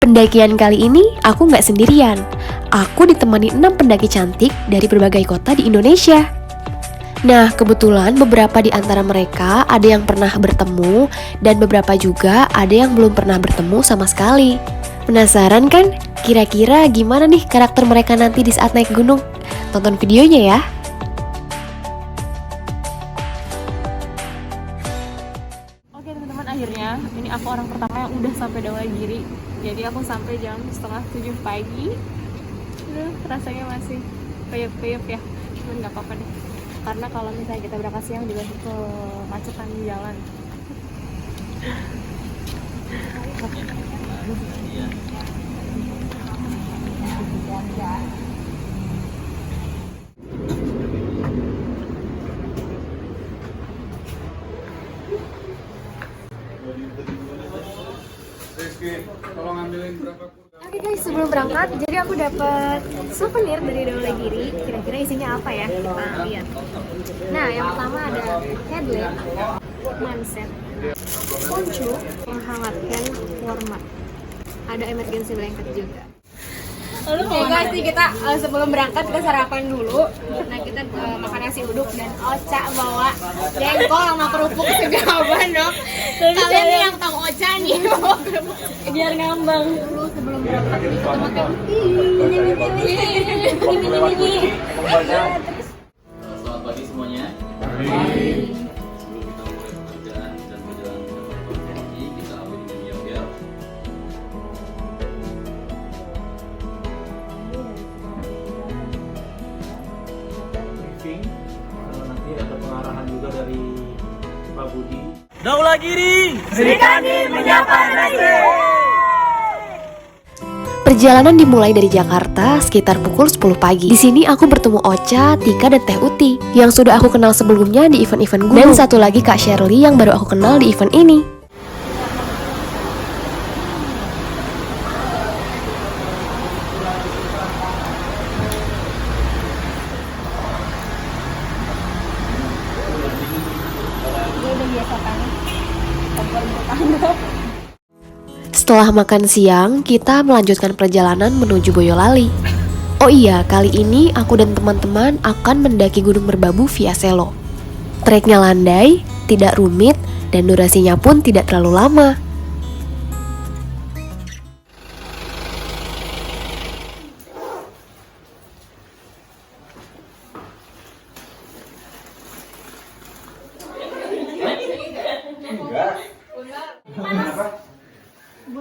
Pendakian kali ini aku nggak sendirian. Aku ditemani 6 pendaki cantik dari berbagai kota di Indonesia. Nah, kebetulan beberapa di antara mereka ada yang pernah bertemu dan beberapa juga ada yang belum pernah bertemu sama sekali. Penasaran kan? Kira-kira gimana nih karakter mereka nanti di saat naik gunung? Tonton videonya ya. Oke teman-teman, akhirnya ini aku orang pertama yang udah sampai Dawagiri. Jadi aku sampai jam setengah 7 pagi. Rasanya masih peyup-peyup ya, cuman nggak apa-apa deh. Karena kalau misalnya kita berangkat siang juga kemacetan di jalan. Oke guys, sebelum berangkat, jadi aku dapat souvenir dari Dawagiri. Kira-kira isinya apa ya? Kita lihat. Nah, yang pertama ada headlamp, manset, poncho, menghangatkan warmat. Ada emergency blanket juga. Oke guys, nih kita sebelum berangkat kita sarapan dulu. Nah, kita makan nasi uduk dan Ocha bawa jengkol sama kerupuk segaban dong. Kalian nih yang tahu Ocha nih bawa kerupuk biar ngambang dulu sebelum berangkat. Kita makan Selamat pagi semuanya. Sebelum kita mulai pekerjaan dan perjalanan pagi, kita awali dengan yoga. Briefing, nanti ada pengarahan juga dari Pak Budi. Dawagiri. Perjalanan dimulai dari Jakarta sekitar pukul 10 pagi. Di sini aku bertemu Ocha, Tika, dan Teh Uti yang sudah aku kenal sebelumnya di event-event gunung. Dan satu lagi Kak Shirley yang baru aku kenal di event ini. Setelah makan siang, kita melanjutkan perjalanan menuju Boyolali. Oh iya, kali ini aku dan teman-teman akan mendaki Gunung Merbabu via Selo. Treknya landai, tidak rumit, dan durasinya pun tidak terlalu lama.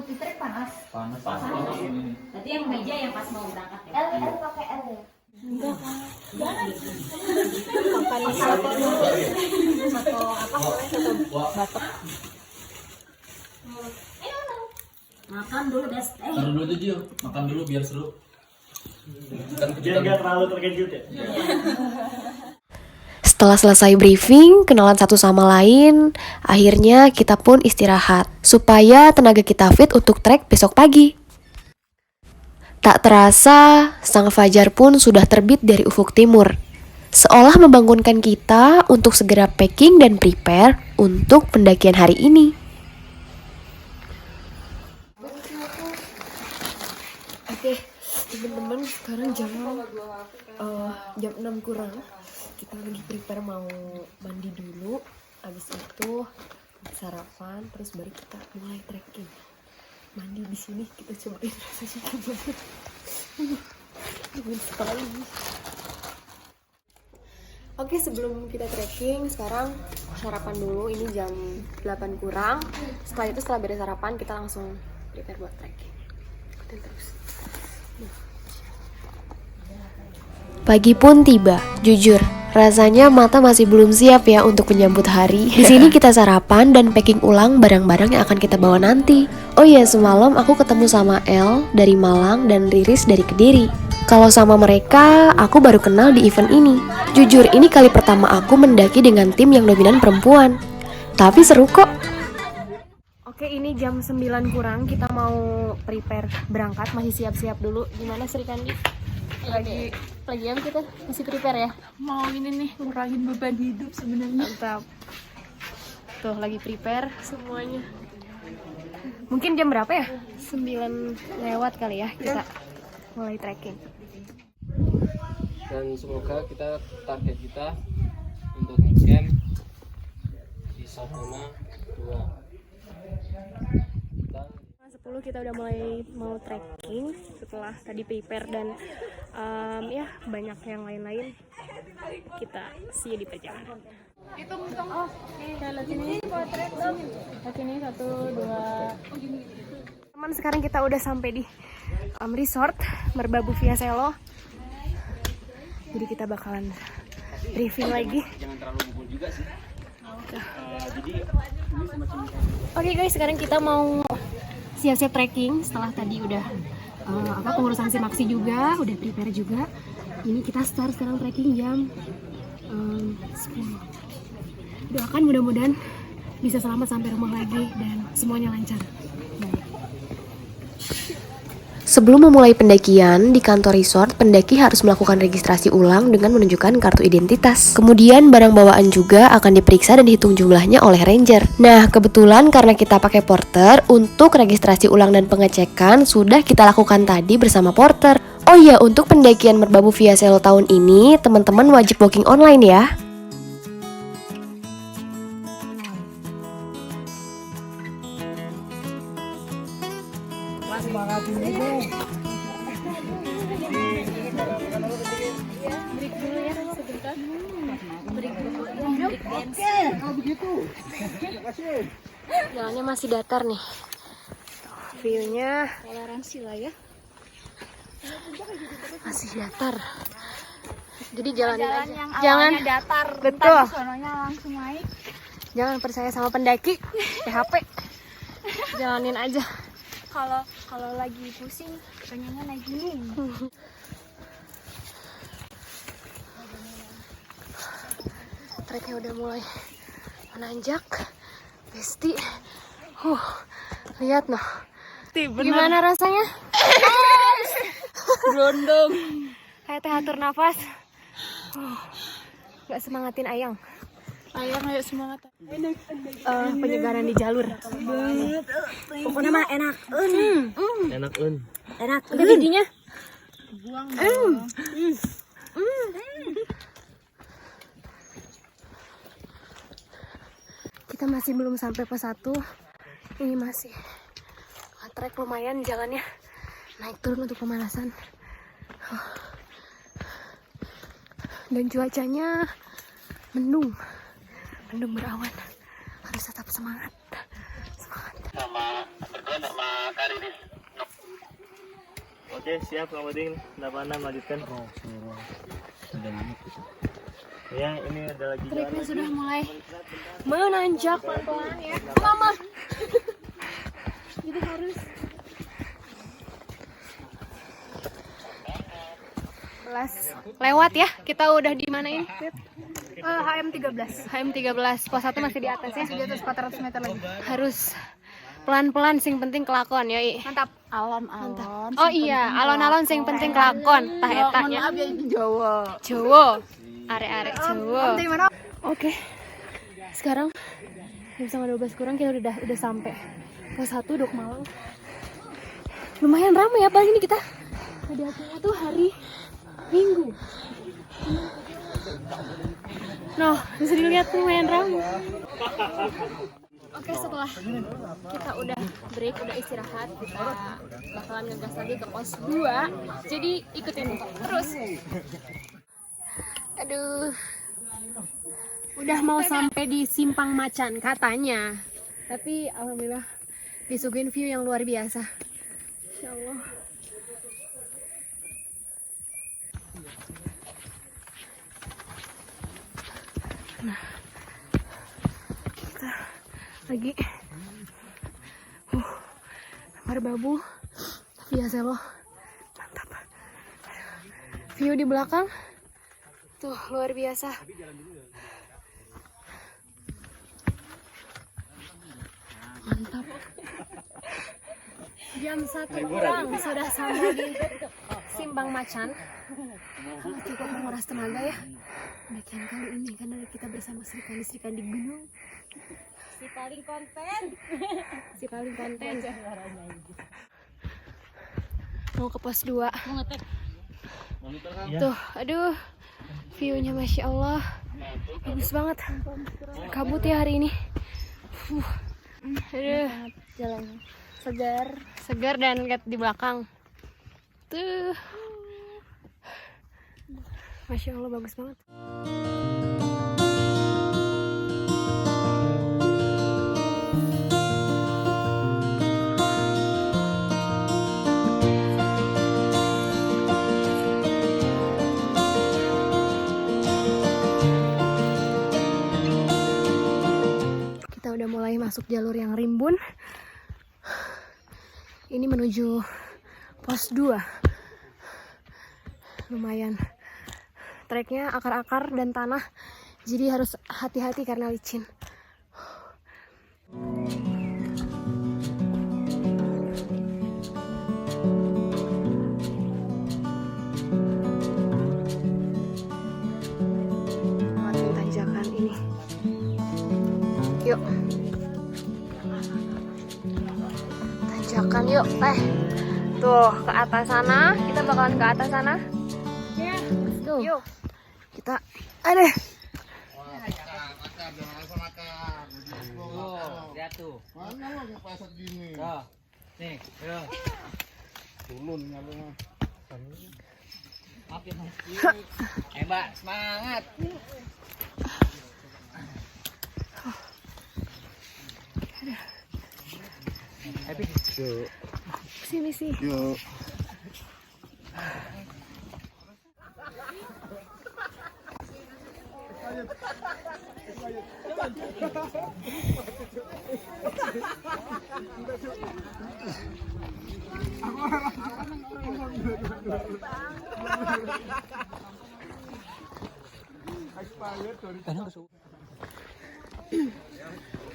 butuh trek panas. Panas. Berarti yang meja yang pas mau berangkat ya. L pakai L ya. Makan satu batok. Makan dulu des. Taruh dulu aja Gio, makan dulu biar seru. Biar nggak terlalu terkejut ya. Setelah selesai briefing, kenalan satu sama lain, akhirnya kita pun istirahat supaya tenaga kita fit untuk trek besok pagi. Tak terasa, sang fajar pun sudah terbit dari ufuk timur, seolah membangunkan kita untuk segera packing dan prepare untuk pendakian hari ini. Oke, teman-teman, sekarang jam 6 kurang. Kita lagi prepare mau mandi dulu, habis itu sarapan, terus baru kita mulai trekking. Mandi di sini kita cobain rasanya gimana. Dingin sekali. Oke, sebelum kita trekking, sekarang sarapan dulu. Ini jam 8 kurang. Setelah itu, setelah beres sarapan, kita langsung prepare buat trekking. Ikutin terus. Pagi pun tiba, jujur. Rasanya mata masih belum siap ya untuk menyambut hari. Di sini kita sarapan dan packing ulang barang-barang yang akan kita bawa nanti. Oh iya, semalam aku ketemu sama El dari Malang dan Riris dari Kediri. Kalau sama mereka, aku baru kenal di event ini. Jujur, ini kali pertama aku mendaki dengan tim yang dominan perempuan. Tapi seru kok. Oke, ini jam 9 kurang, kita mau prepare berangkat, masih siap-siap dulu. Gimana Sri Kandi? Lagi jam kita masih prepare ya? Mau ini nih, ngurangin beban hidup sebenarnya. Mantap. Tuh, lagi prepare semuanya. Mungkin jam berapa ya? 9 lewat kali ya kita mulai trekking. Dan semoga target kita untuk ngecamp di Savona 2. 10 kita udah mulai mau trekking setelah tadi prepare dan ya banyak yang lain-lain. Kita see di perjalanan. Oke nih 1, 2. Teman, sekarang kita udah sampai di resort Merbabu Via Selo. Jadi kita bakalan briefing lagi. Jangan terlalu bubul juga sih. Oke guys, sekarang kita mau siap-siap trekking setelah tadi udah pengurusan simaksi juga, udah prepare juga. Ini kita start sekarang trekking jam 10. Doakan mudah-mudahan bisa selamat sampai rumah lagi dan semuanya lancar. Sebelum memulai pendakian, di kantor resort, pendaki harus melakukan registrasi ulang dengan menunjukkan kartu identitas. Kemudian barang bawaan juga akan diperiksa dan dihitung jumlahnya oleh ranger. Nah, kebetulan karena kita pakai porter, untuk registrasi ulang dan pengecekan sudah kita lakukan tadi bersama porter. Oh iya, untuk pendakian Merbabu Via Selo tahun ini, teman-teman wajib booking online ya. Jalannya masih datar nih. View-nya toleransi lah ya. Masih datar. Jadi jalanin aja. Jangan datar. Betul. Langsung naik. Jangan percaya sama pendaki. PHP. Jalanin aja. Kalau lagi pusing pengennya naik gunung. Treknya udah mulai menanjak. Besti. Lihat noh. Gimana rasanya? Berondong. Kayak teh atur nafas. Gak semangatin Ayang. Ayang ayo semangat. Penyegaran di jalur. Pokoknya mah enak. Enak un. Enak. Udah giginya? Buang dong. Kita masih belum sampai pos 1. Ini masih trek lumayan jalannya. Naik turun untuk pemanasan. Dan cuacanya mendung. Mendung berawan. Harus tetap semangat. Oke, siap Kang Uding. Mana melanjutkan? Ya, ini ada lagi jalan. Treknya sudah mulai menanjak pelan-pelan ya. Mama. Gitu harus. Lewat ya. Kita udah di mana ini? HM13. HM13. Pos 1 masih di atas ya. Di atas 400 meter lagi. Harus pelan-pelan, sing penting kelakon yoi. Mantap. Alon-alon. Oh iya, alon-alon sing penting kelakon. Tah etanya. Maaf ya Jawa. Jawa. Arek-arek Jawa. Penting mana? Oke. Sekarang jam setengah 12 kurang kita udah sampai pos 1 Dok Malang. Lumayan ramai ya, apalagi ini kita hadapinya tuh hari Minggu. Nah, bisa dilihat lumayan ramai. Oke, setelah kita udah break, udah istirahat, kita bakalan ngegas lagi ke pos 2. Jadi ikutin terus. Aduh. Udah mau sampai di Simpang Macan katanya. Tapi alhamdulillah disuguhin view yang luar biasa. Insyaallah. Nah, kita lagi Merbabu Via Selo. Mantap. View di belakang tuh luar biasa. Mantap. Jam 1 kurang sudah sampai di Simpang Macan. Cukup menguras tenaga ya. Pendakian kali ini karena kita bersama Sri Kandi di gunung. Si paling konten. Si paling konten. Mau ke pos 2. Mau ngetek. Tuh, aduh. View-nya Masya Allah. Bagus banget. Kabut ya hari ini. Aduh. Jalan segar. Segar dan lihat di belakang. Tuh. Masya Allah bagus banget. Kita udah mulai masuk jalur yang rimbun. Ini menuju pos 2. Lumayan treknya akar-akar dan tanah, jadi harus hati-hati karena licin. Lewatin tanjakan ini. Yuk. Tanjakan yuk, Tuh, ke atas sana. Kita bakalan ke atas sana. Ya, let's go. Yuk. Kita ada. Lihat tuh. Mana lo ngepasat gini? Tuh. Nih, ayo. Turun nggak lo mah. Maaf ya, Mas. Mbak, semangat. Happy. Yuk. Sini sih. Yuk.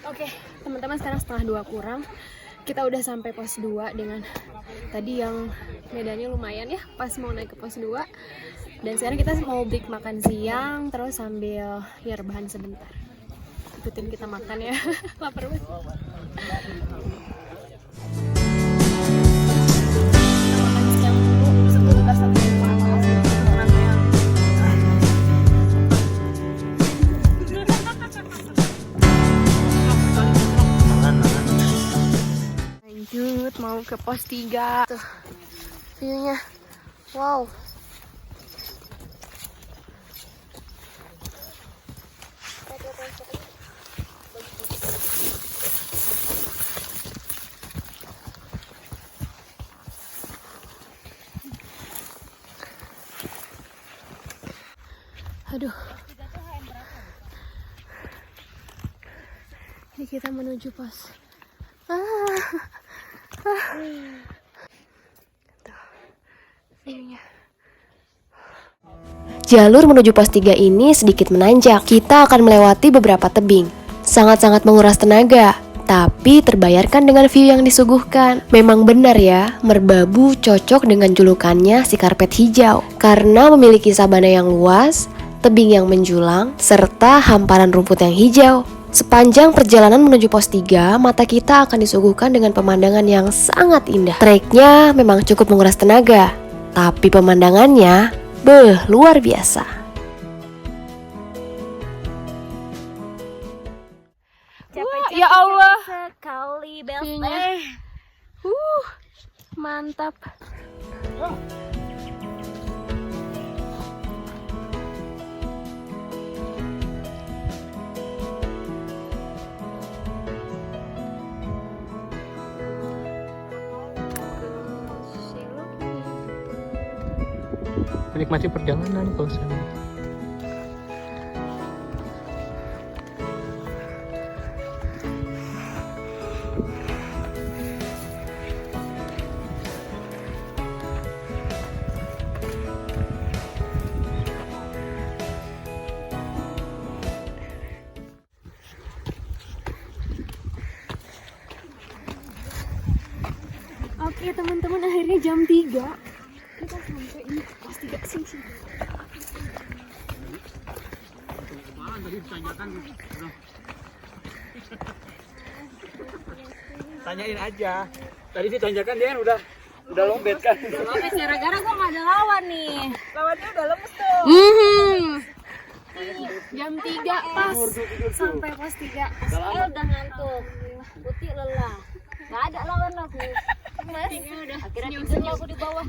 Oke, teman-teman, sekarang setengah 2 kurang. Kita udah sampai pos 2 dengan tadi yang medannya lumayan ya, pas mau naik ke pos 2. Dan sekarang kita mau break makan siang, terus sambil ya rebahan sebentar. Ikutin kita makan ya. Lapar banget. Lanjut mau ke pos 3. Tuh view-nya. Wow. Aduh. Ini kita menuju pos. Tuh, view-nya. Jalur menuju pos 3 ini sedikit menanjak. Kita akan melewati beberapa tebing. Sangat-sangat menguras tenaga, tapi terbayarkan dengan view yang disuguhkan. Memang benar ya, Merbabu cocok dengan julukannya si karpet hijau. Karena memiliki sabana yang luas, tebing yang menjulang, serta hamparan rumput yang hijau. Sepanjang perjalanan menuju pos 3, mata kita akan disuguhkan dengan pemandangan yang sangat indah. Treknya memang cukup menguras tenaga, tapi pemandangannya luar biasa. Capek-capek ya Allah. sekali Bel. View-nya. Mantap. Menikmati perjalanan kalau saya. Oke teman-teman, akhirnya jam 3 kita sampai ini pos 3 sini. Tadi ditanyakan Tanyain aja. Tadi ditanyakan dia kan udah lompet kan. Oke, gara-gara gue gak ada lawan nih. Lawannya udah lemes tuh. Jam 3 pas. Sampai pos 3. Udah ngantuk. Putih lelah. Gak ada lawan aku. Mas, akhirnya tidur aku di bawah.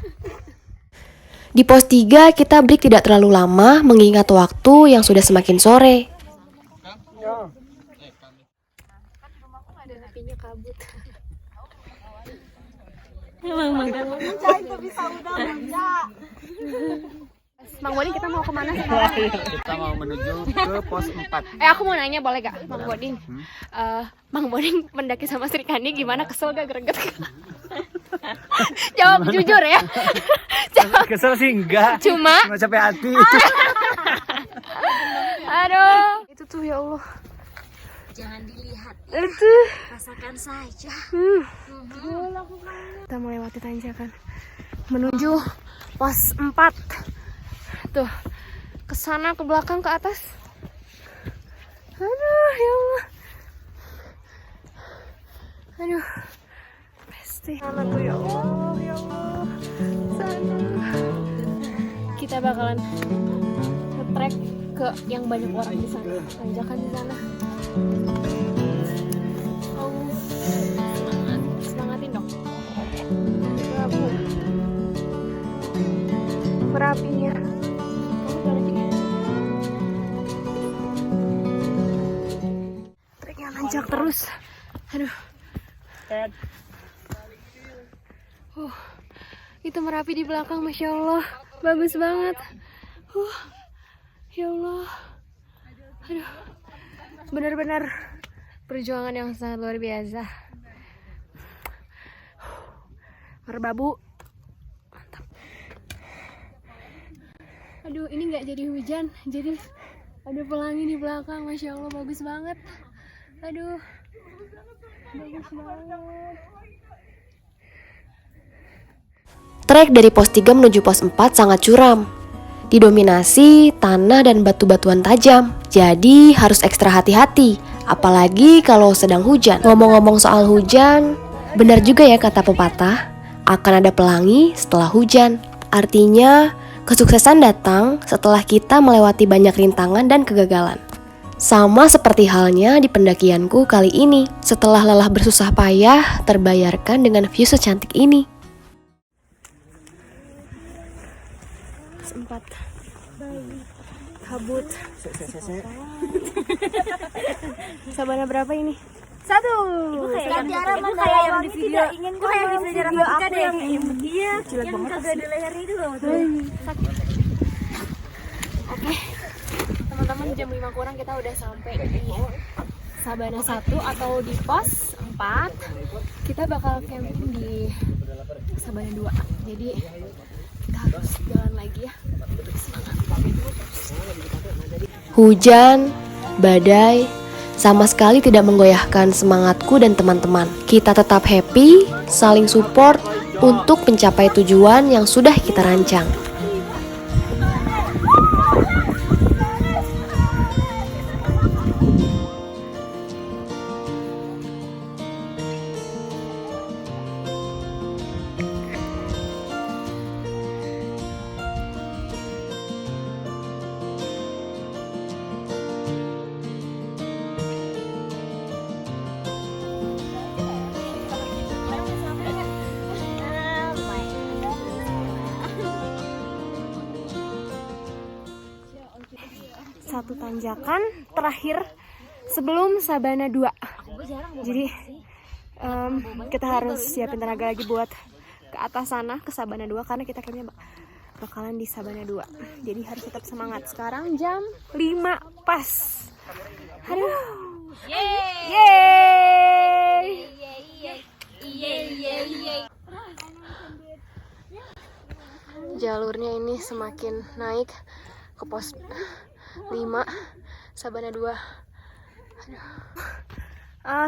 Di pos 3 kita break tidak terlalu lama mengingat waktu yang sudah semakin sore. Mang Boding, kita mau kemana sekarang? Kita mau menuju ke pos 4. Aku mau nanya, boleh gak Mang Boding? Mang Boding mendaki sama Sri Kandi gimana? Kesel gak, greget? Jawab jujur ya. Kesel sih enggak. Cuma capek hati. aduh. Itu tuh ya Allah. Jangan dilihat, Itu. rasakan saja. Kita melewati tanjakan menuju pos 4. Tuh, ke sana, ke belakang, ke atas. Aduh, ya Allah. Aduh. Pasti. Sana tuh ya Allah, ya Allah. Sana. Kita bakalan nge-trek ke yang banyak orang di sana. Tanjakan di sana. Oh, semangatin dong. Prabu. Merapinya. Treknya nanjak terus. Aduh. Itu Merapi di belakang, Masya Allah. Bagus banget. Ya Allah. Aduh. Benar-benar perjuangan yang sangat luar biasa. Merbabu. Mantap. Aduh, ini nggak jadi hujan, jadi ada pelangi di belakang. Masya Allah, bagus banget. Aduh, bagus banget. Trek dari pos 3 menuju pos 4 sangat curam. Didominasi tanah dan batu-batuan tajam. Jadi harus ekstra hati-hati, apalagi kalau sedang hujan. Ngomong-ngomong soal hujan, benar juga ya kata pepatah, akan ada pelangi setelah hujan. Artinya, kesuksesan datang setelah kita melewati banyak rintangan dan kegagalan. Sama seperti halnya di pendakianku kali ini. Setelah lelah bersusah payah, terbayarkan dengan view secantik ini. Sempat kabut. Sabana berapa ini? 1. Kayak yang di video. Gue kayak di video aku yang dia yang kagak ada leher itu loh. Oke, teman-teman, jam 5 kurang kita udah sampai di Sabana 1 atau di pos 4. Kita bakal camping di Sabana 2. Jadi kita harus jalan lagi ya. Hujan, badai, sama sekali tidak menggoyahkan semangatku dan teman-teman. Kita tetap happy, saling support untuk mencapai tujuan yang sudah kita rancang. Satu tanjakan terakhir sebelum Sabana 2. Jadi kita harus siapin tenaga lagi buat ke atas sana, ke Sabana 2, karena kita kayaknya bakalan di Sabana 2. Jadi harus tetap semangat. Sekarang jam 5 pas. Aduh. Yeay. Jalurnya ini semakin naik ke pos 5 Sabana 2.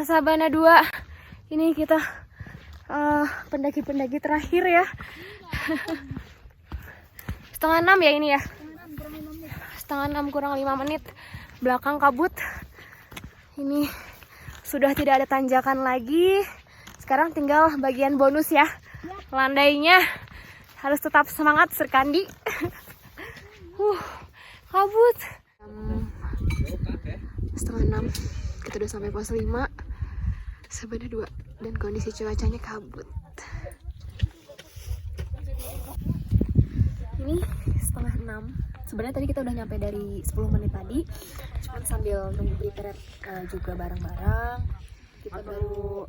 Sabana 2. Ini kita pendaki-pendaki terakhir ya. 5:30 ya ini ya. 5:30 kurang 5 menit. Belakang kabut. Ini sudah tidak ada tanjakan lagi. Sekarang tinggal bagian bonus ya. Landainya harus tetap semangat Serkandi. Kabut. 5:30 kita udah sampai pos 5 Sabana 2 dan kondisi cuacanya kabut. Ini 5:30. Sebenarnya tadi kita udah nyampe dari 10 menit tadi, cuman sambil nunggu prepare juga barang-barang kita baru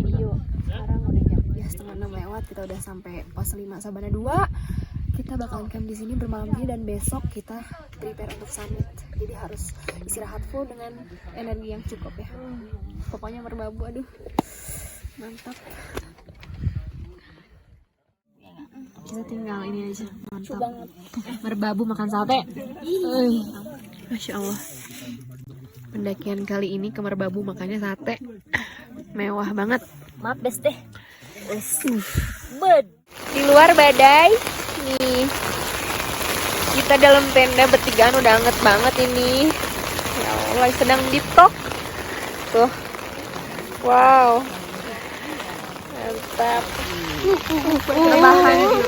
video. Sekarang udah jam 5:30 lewat, kita udah sampai pos 5 Sabana 2. Kita bakalan camp di sini bermalam ini dan besok kita prepare untuk summit. Jadi harus istirahat full dengan energi yang cukup ya. Pokoknya merbabu, aduh mantap. Kita tinggal ini aja, mantap banget. Merbabu makan sate. Masya Allah. Pendakian kali ini ke Merbabu makannya sate. Mewah banget. Maaf deh. Di luar badai. Nih. Kita dalam tenda bertigaan udah anget banget ini. Ya Allah, sedang deep talk. Tuh. Wow. Mantap. Rebahan dulu.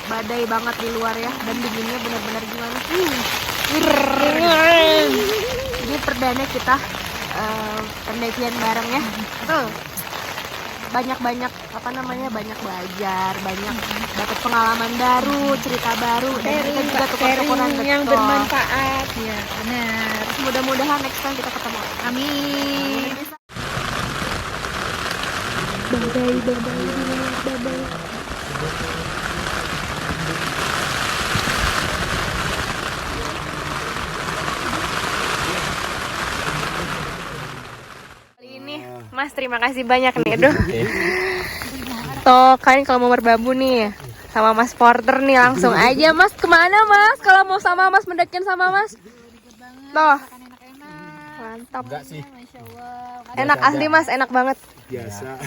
Badai banget di luar ya, dan dinginnya benar-benar gimana? Ini perdana kita pendakian bareng ya. Banyak-banyak banyak belajar, banyak dapat pengalaman baru, cerita baru, dan kita juga tukar-tukaran yang bermanfaat. Iya, benar. Mudah-mudahan next time kita ketemu. Amin. Bye-bye. Mas, terima kasih banyak nih, aduh. Toh, kan kalau mau merbabu nih sama Mas Porter nih, langsung aja Mas. Kemana Mas? Kalau mau sama Mas, mendakian sama Mas. Toh. Mantap. Enggak sih. Enak asli Mas, enak banget. Biasa.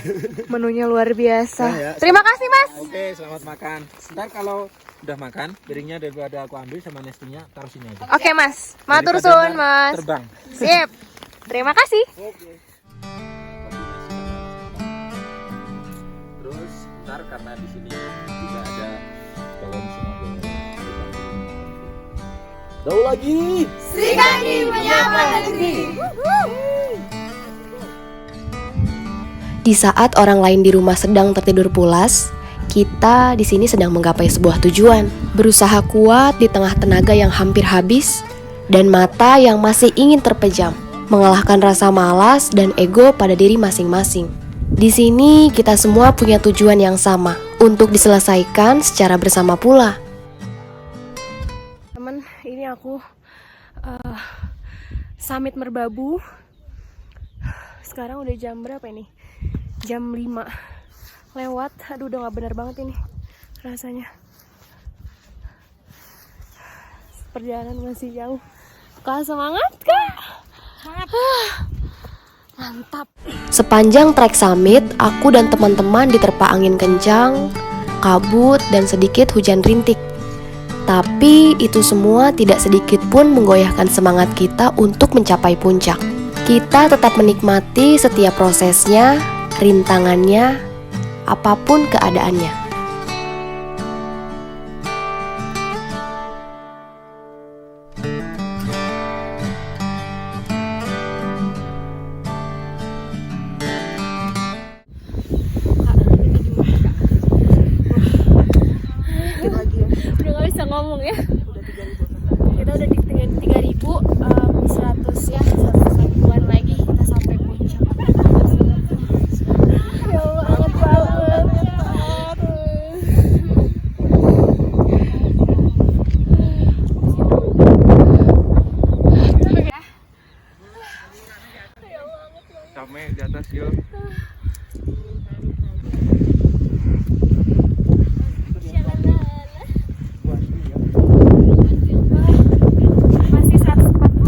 Menunya luar biasa. Ya, Terima kasih Mas. Oke, selamat makan. Ntar kalau udah makan, piringnya daripada aku ambil sama nestinya, taruh sini aja. Oke Mas, matur Daripada suwun ntar Mas. Terbang. Sip. Terima kasih. Terus ntar karena di sini tidak ada balon semua. Jauh lagi. Serikandi menyapa negeri. Di saat orang lain di rumah sedang tertidur pulas, kita di sini sedang menggapai sebuah tujuan. Berusaha kuat di tengah tenaga yang hampir habis dan mata yang masih ingin terpejam, mengalahkan rasa malas dan ego pada diri masing-masing. Di sini kita semua punya tujuan yang sama untuk diselesaikan secara bersama pula. Temen, ini aku summit Merbabu. Sekarang udah jam berapa ini? Jam 5 lewat. Aduh, udah gak benar banget ini rasanya. Perjalanan masih jauh. Kak, semangat Kak? Semangat. Mantap. Sepanjang trek summit, aku dan teman-teman diterpa angin kencang, kabut, dan sedikit hujan rintik. Tapi itu semua tidak sedikit pun menggoyahkan semangat kita untuk mencapai puncak. Kita tetap menikmati setiap prosesnya, rintangannya, apapun keadaannya. Udah gak bisa ngomong ya. Kita udah di 3.100 ya, 100-an lagi kita sampai puncak. Ya Allah, anget banget. Sampai di atas yuk. Masih 140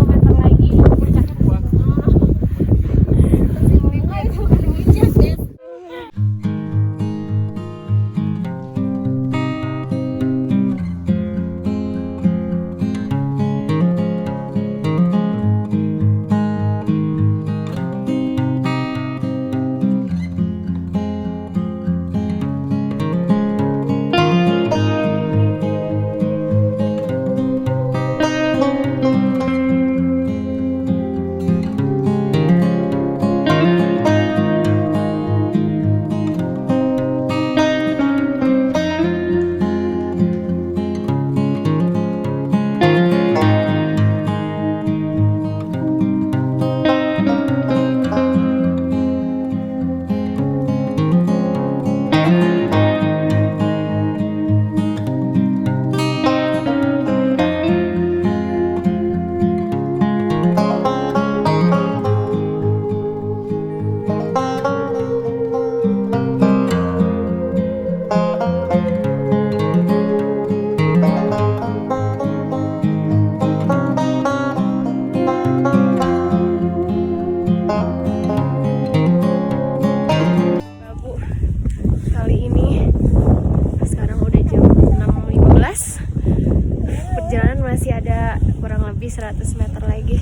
lebih 100 meter lagi.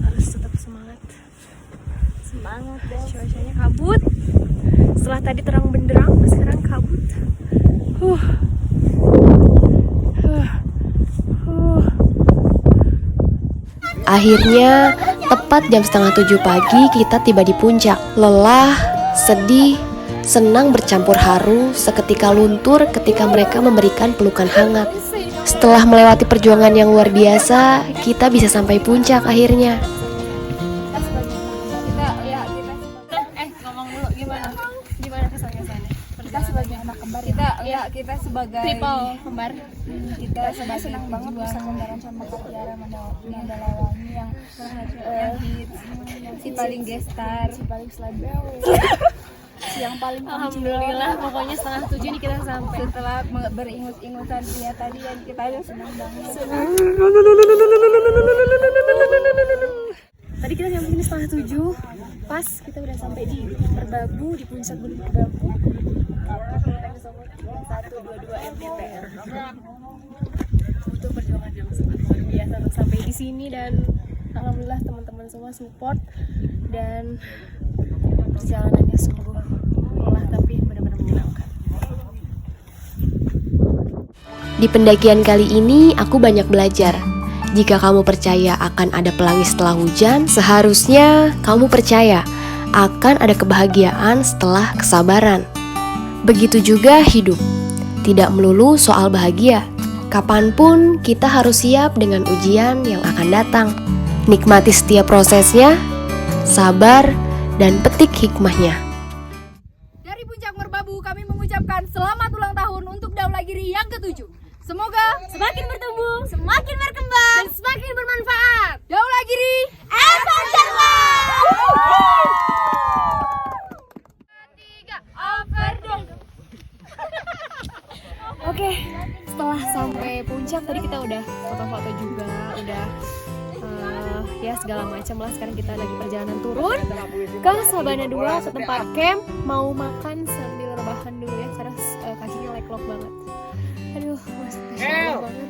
Harus tetap semangat. Semangat deh. Cuacanya kabut. Setelah tadi terang benderang, sekarang kabut. Akhirnya, tepat jam setengah 7 pagi kita tiba di puncak. Lelah, sedih, senang bercampur haru, seketika luntur ketika mereka memberikan pelukan hangat. Setelah melewati perjuangan yang luar biasa, kita bisa sampai puncak akhirnya. Ngomong dulu gimana kesan-kesannya? Kita sebagai anak kembar kita sebagai Triple kembar. kita senang banget bisa kembaran sama Kak Tiara Mandalawangi yang hits, si paling gestar, si paling selebgram, yang paling Alhamdulillah, pokoknya setengah 7 nih kita sampai. setelah beringut-ingutan dia tadi dan kita yang senang banget. Tadi kita nyampe ini setengah 7. Pas kita udah sampai di Merbabu, di puncak Gunung Merbabu. 122 mdpl. Butuh perjuangan yang sangat luar biasa untuk sampai di sini, dan alhamdulillah teman-teman semua support, dan perjalanannya sungguh lelah tapi benar-benar menyenangkan. Di pendakian kali ini, aku banyak belajar. Jika kamu percaya akan ada pelangi setelah hujan, seharusnya kamu percaya akan ada kebahagiaan setelah kesabaran. Begitu juga hidup, tidak melulu soal bahagia. Kapanpun kita harus siap dengan ujian yang akan datang. Nikmati setiap prosesnya, sabar, dan petik hikmahnya. Dari Puncak Merbabu kami mengucapkan selamat ulang tahun untuk Daulagiri yang ke-7. Semoga semakin bertumbuh, semakin berkembang, dan semakin bermanfaat. Daulagiri Adventure! Oke, setelah sampai puncak tadi kita udah foto-foto juga, udah ya segala macam lah. Sekarang kita lagi perjalanan turun ke Sabana 2 ke tempat camp, mau makan sambil rebahan dulu ya karena kakinya leklok banget. Aduh, masya Allah banget.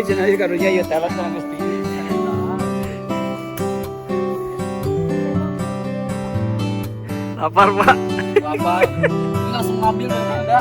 Jenazah karunya ya talent sama mesti. Lapar, Pak. Lapar. Ini langsung ngambil dari Anda.